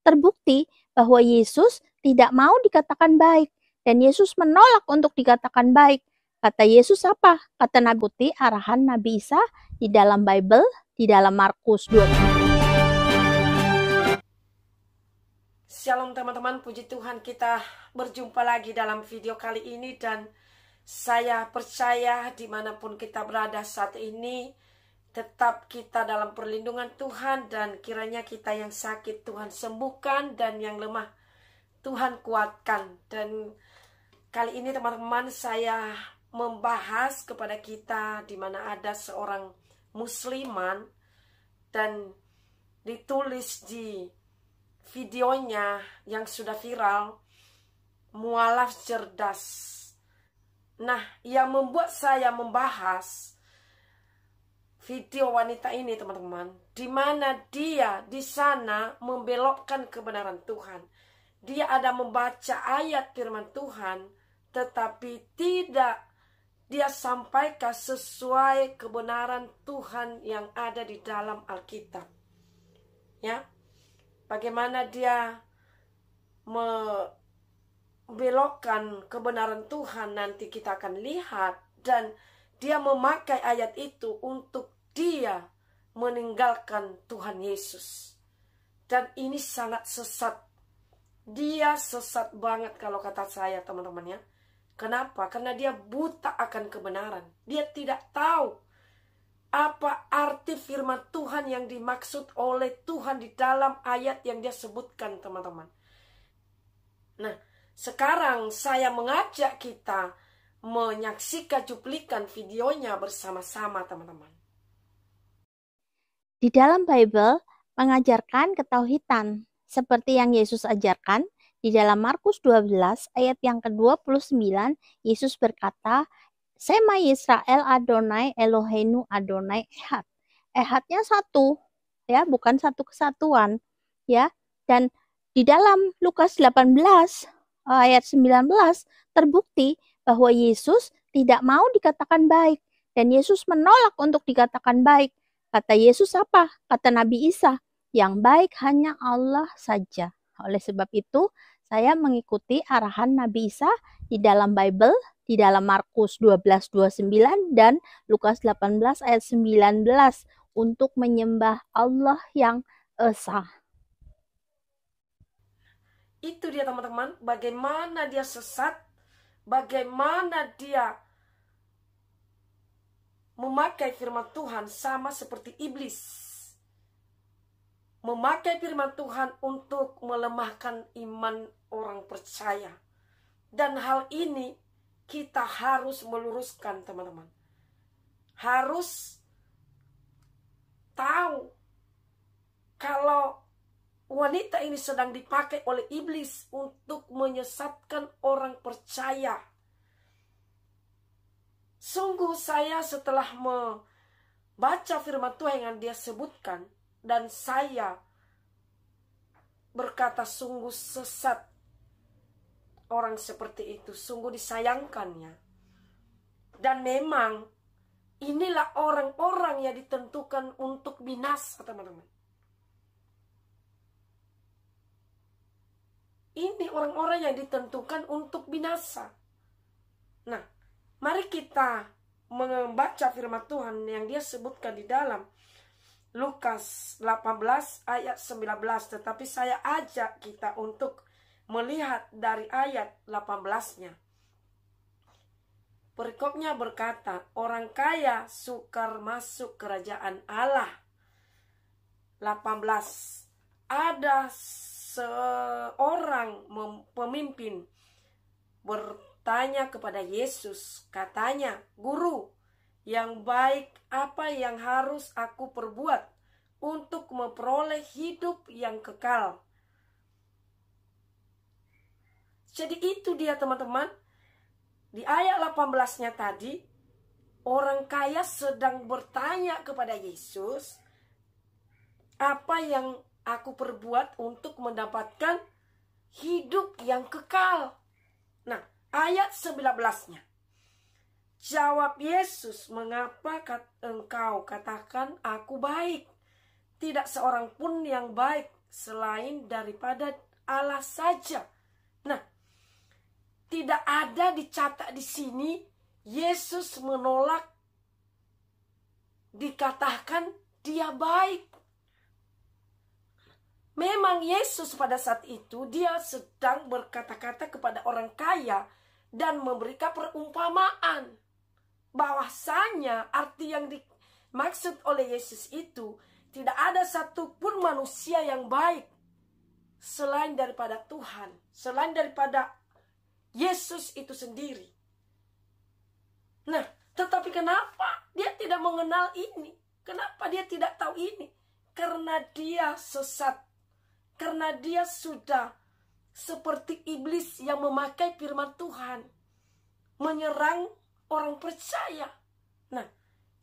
terbukti bahwa Yesus tidak mau dikatakan baik dan Yesus menolak untuk dikatakan baik. Kata Yesus apa? Kata Nabi Putih, arahan Nabi Isa di dalam Bible, di dalam Markus 2. Shalom teman-teman, puji Tuhan, kita berjumpa lagi dalam video kali ini. Dan saya percaya dimanapun kita berada saat ini, tetap kita dalam perlindungan Tuhan. Dan kiranya kita yang sakit Tuhan sembuhkan, dan yang lemah Tuhan kuatkan. Dan kali ini teman-teman, saya membahas kepada kita di mana ada seorang musliman, dan ditulis di videonya yang sudah viral, mualaf cerdas. Nah, yang membuat saya membahas video wanita ini teman-teman, di mana dia di sana membelokkan kebenaran Tuhan. Dia ada membaca ayat firman Tuhan, tetapi tidak dia sampaikan sesuai kebenaran Tuhan yang ada di dalam Alkitab. Ya, bagaimana dia membelokkan kebenaran Tuhan, nanti kita akan lihat. Dan dia memakai ayat itu untuk dia meninggalkan Tuhan Yesus. Dan ini sangat sesat. Dia sesat banget kalau kata saya teman-teman ya. Kenapa? Karena dia buta akan kebenaran. Dia tidak tahu apa arti firman Tuhan yang dimaksud oleh Tuhan di dalam ayat yang dia sebutkan teman-teman. Nah, sekarang saya mengajak kita menyaksikan cuplikan videonya bersama-sama teman-teman. Di dalam Bible mengajarkan ketauhidan seperti yang Yesus ajarkan. Di dalam Markus 12 ayat yang ke-29, Yesus berkata, Sema Yisrael Adonai Eloheinu Adonai Ehad. Ehadnya satu, ya, bukan satu kesatuan, ya. Dan di dalam Lukas 18 ayat 19 terbukti bahwa Yesus tidak mau dikatakan baik dan Yesus menolak untuk dikatakan baik. Kata Yesus apa? Kata Nabi Isa, yang baik hanya Allah saja. Oleh sebab itu, saya mengikuti arahan Nabi Isa di dalam Bible, di dalam Markus 12:29 dan Lukas 18 ayat 19 untuk menyembah Allah yang esa. Itu dia teman-teman, bagaimana dia sesat, bagaimana dia memakai firman Tuhan sama seperti iblis. Memakai firman Tuhan untuk melemahkan iman orang percaya. Dan hal ini kita harus meluruskan teman-teman. Harus tahu kalau wanita ini sedang dipakai oleh iblis untuk menyesatkan orang percaya. Sungguh saya setelah membaca firman Tuhan yang dia sebutkan, dan saya berkata sungguh sesat orang seperti itu, sungguh disayangkannya. Dan memang inilah orang-orang yang ditentukan untuk binasa teman-teman. Ini orang-orang yang ditentukan untuk binasa. Nah, mari kita membaca firman Tuhan yang dia sebutkan di dalam Lukas 18 ayat 19. Tetapi saya ajak kita untuk melihat dari ayat 18-nya. Perikopnya berkata, orang kaya sukar masuk kerajaan Allah. 18. Ada seorang pemimpin bertanya kepada Yesus, katanya, Guru, yang baik apa yang harus aku perbuat untuk memperoleh hidup yang kekal? Jadi itu dia teman-teman. Di ayat 18-nya tadi, orang kaya sedang bertanya kepada Yesus, apa yang aku perbuat untuk mendapatkan hidup yang kekal? Nah, ayat 19-nya. Jawab Yesus, mengapa engkau katakan aku baik? Tidak seorang pun yang baik selain daripada Allah saja. Nah, tidak ada dicatat di sini Yesus menolak dikatakan dia baik. Memang Yesus pada saat itu dia sedang berkata-kata kepada orang kaya dan memberikan perumpamaan. Bahwasanya arti yang dimaksud oleh Yesus itu tidak ada satupun manusia yang baik selain daripada Tuhan, selain daripada Yesus itu sendiri. Nah, tetapi kenapa dia tidak mengenal ini? Kenapa dia tidak tahu ini? Karena dia sesat. Karena dia sudah seperti iblis yang memakai firman Tuhan, menyerang orang percaya. Nah,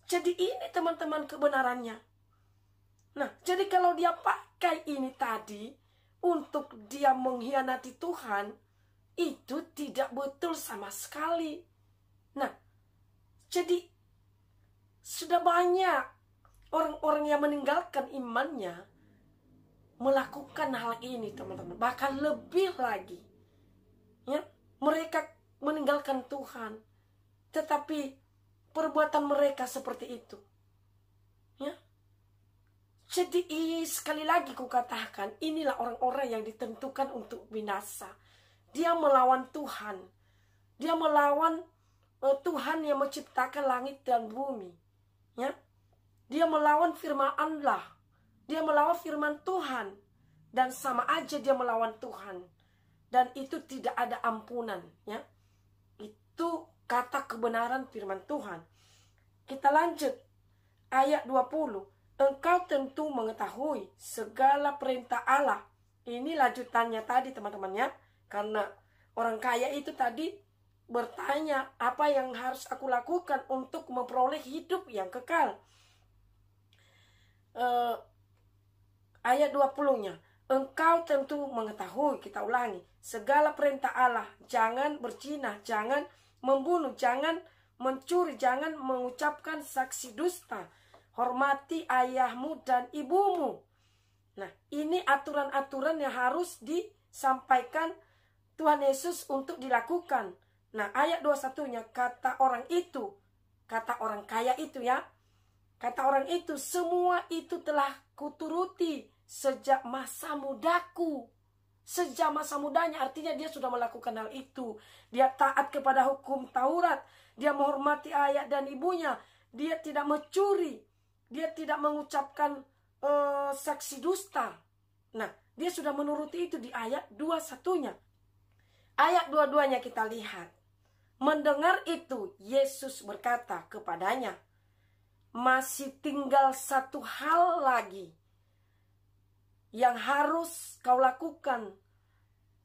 jadi ini teman-teman kebenarannya. Nah, jadi kalau dia pakai ini tadi untuk dia mengkhianati Tuhan, itu tidak betul sama sekali. Nah, jadi sudah banyak orang-orang yang meninggalkan imannya melakukan hal ini, teman-teman. Bahkan lebih lagi, ya, mereka meninggalkan Tuhan, tetapi perbuatan mereka seperti itu, ya. Jadi sekali lagi kukatakan, inilah orang-orang yang ditentukan untuk binasa. Dia melawan Tuhan, dia melawan Tuhan yang menciptakan langit dan bumi, ya. Dia melawan firman Allah, dia melawan firman Tuhan, dan sama aja dia melawan Tuhan. Dan itu tidak ada ampunan, ya. Itu kata kebenaran firman Tuhan. Kita lanjut ayat 20. Engkau tentu mengetahui segala perintah Allah. Ini lanjutannya tadi, teman-teman, ya. Karena orang kaya itu tadi bertanya, apa yang harus aku lakukan untuk memperoleh hidup yang kekal? Ayat 20-nya. Engkau tentu mengetahui, kita ulangi, segala perintah Allah. Jangan berzina, jangan membunuh, jangan mencuri, jangan mengucapkan saksi dusta. Hormati ayahmu dan ibumu. Nah, ini aturan-aturan yang harus disampaikan Tuhan Yesus untuk dilakukan. Nah, ayat 21-nya, kata orang itu, kata orang kaya itu, ya. Kata orang itu, semua itu telah kuturuti sejak masa mudaku. Sejak masa mudanya, artinya dia sudah melakukan hal itu. Dia taat kepada hukum Taurat. Dia menghormati ayah dan ibunya. Dia tidak mencuri. Dia tidak mengucapkan saksi dusta. Nah, dia sudah menuruti itu di ayat 21-nya. Ayat 22-nya kita lihat. Mendengar itu, Yesus berkata kepadanya, masih tinggal satu hal lagi yang harus kau lakukan.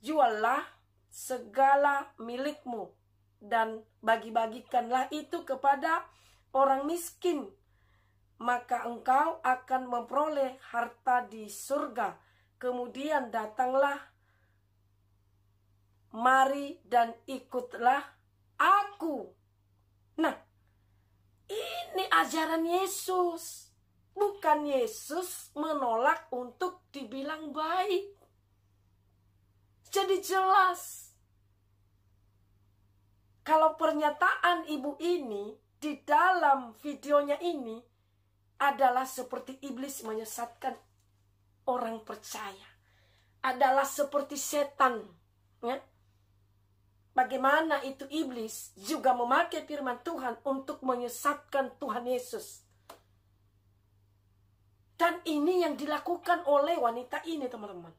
Juallah segala milikmu dan bagi-bagikanlah itu kepada orang miskin. Maka engkau akan memperoleh harta di surga. Kemudian datanglah, mari dan ikutlah aku. Nah, ini ajaran Yesus. Bukan Yesus menolak untuk dibilang baik. Jadi jelas, kalau pernyataan ibu ini di dalam videonya ini adalah seperti iblis menyesatkan orang percaya. Adalah seperti setan, ya. Bagaimana itu iblis juga memakai firman Tuhan untuk menyesatkan Tuhan Yesus. Dan ini yang dilakukan oleh wanita ini, teman-teman.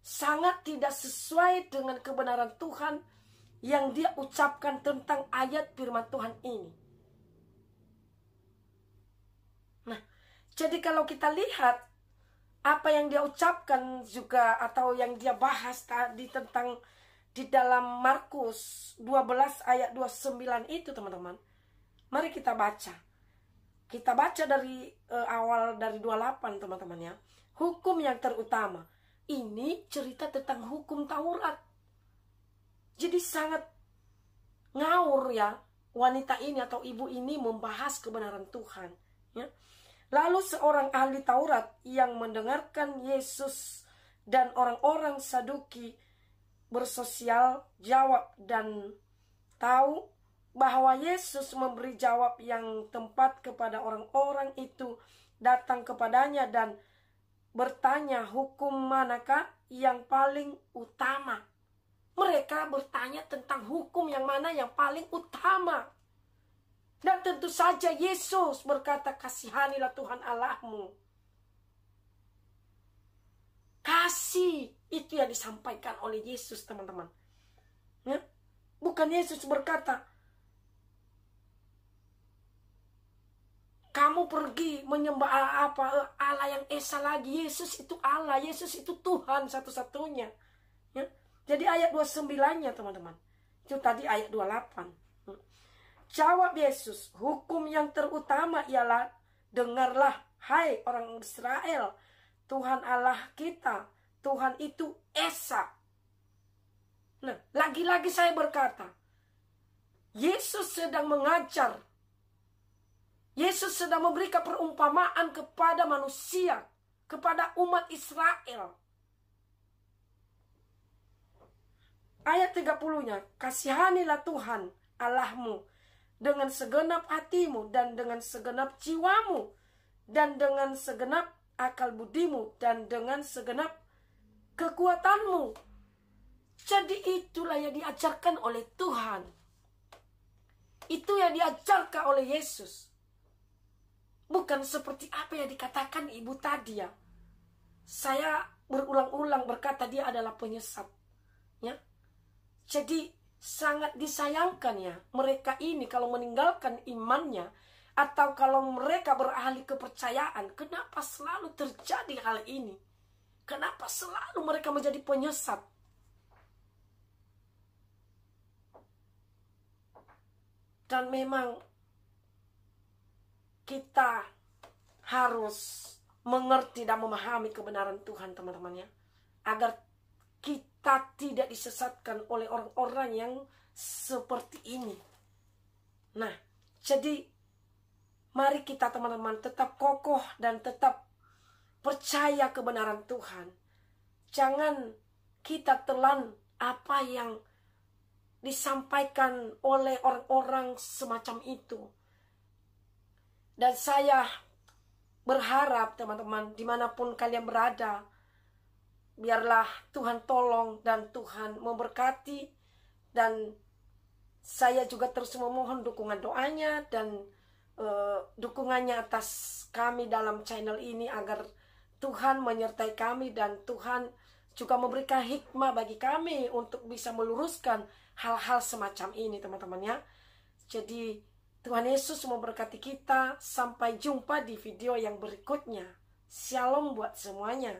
Sangat tidak sesuai dengan kebenaran Tuhan yang dia ucapkan tentang ayat firman Tuhan ini. Nah, jadi kalau kita lihat apa yang dia ucapkan juga, atau yang dia bahas tadi tentang di dalam Markus 12 ayat 29 itu, teman-teman. Mari kita baca. Kita baca dari awal dari 28, teman-teman, ya. Hukum yang terutama. Ini cerita tentang hukum Taurat. Jadi sangat ngawur, ya, wanita ini atau ibu ini membahas kebenaran Tuhan, ya. Lalu seorang ahli Taurat yang mendengarkan Yesus dan orang-orang Saduki bersosial jawab dan tahu bahwa Yesus memberi jawab yang tepat kepada orang-orang itu, datang kepadanya dan bertanya, hukum manakah yang paling utama? Mereka bertanya tentang hukum yang mana yang paling utama. Dan tentu saja Yesus berkata, kasihanilah Tuhan Allahmu. Kasih itu yang disampaikan oleh Yesus, teman-teman. Ya? Bukan Yesus berkata, kamu pergi menyembah apa Allah yang esa lagi. Yesus itu Allah, Yesus itu Tuhan satu-satunya. Ya? Jadi ayat 29-nya, teman-teman. Itu tadi ayat 28. Jawab Yesus, hukum yang terutama ialah, dengarlah hai orang Israel, Tuhan Allah kita, Tuhan itu esa. Nah, lagi-lagi saya berkata, Yesus sedang mengajar, Yesus sedang memberikan perumpamaan kepada manusia, kepada umat Israel. Ayat 30-nya, kasihanilah Tuhan Allahmu dengan segenap hatimu dan dengan segenap jiwamu dan dengan segenap akal budimu dan dengan segenap kekuatanmu. Jadi itulah yang diajarkan oleh Tuhan. Itu yang diajarkan oleh Yesus. Bukan seperti apa yang dikatakan ibu tadi ya. Saya berulang-ulang berkata dia adalah penyesat. Ya. Jadi sangat disayangkan ya, mereka ini kalau meninggalkan imannya atau kalau mereka beralih kepercayaan, kenapa selalu terjadi hal ini? Kenapa selalu mereka menjadi penyesat? Dan memang kita harus mengerti dan memahami kebenaran Tuhan, teman-teman ya, agar kita tidak disesatkan oleh orang-orang yang seperti ini. Nah, jadi mari kita teman-teman tetap kokoh dan tetap percaya kebenaran Tuhan. Jangan kita telan apa yang disampaikan oleh orang-orang semacam itu. Dan saya berharap teman-teman, dimanapun kalian berada, biarlah Tuhan tolong dan Tuhan memberkati. Dan saya juga terus memohon dukungan doanya dan dukungannya atas kami dalam channel ini, agar Tuhan menyertai kami dan Tuhan juga memberikan hikmah bagi kami untuk bisa meluruskan hal-hal semacam ini, teman-teman ya. Jadi Tuhan Yesus memberkati kita. Sampai jumpa di video yang berikutnya. Shalom buat semuanya.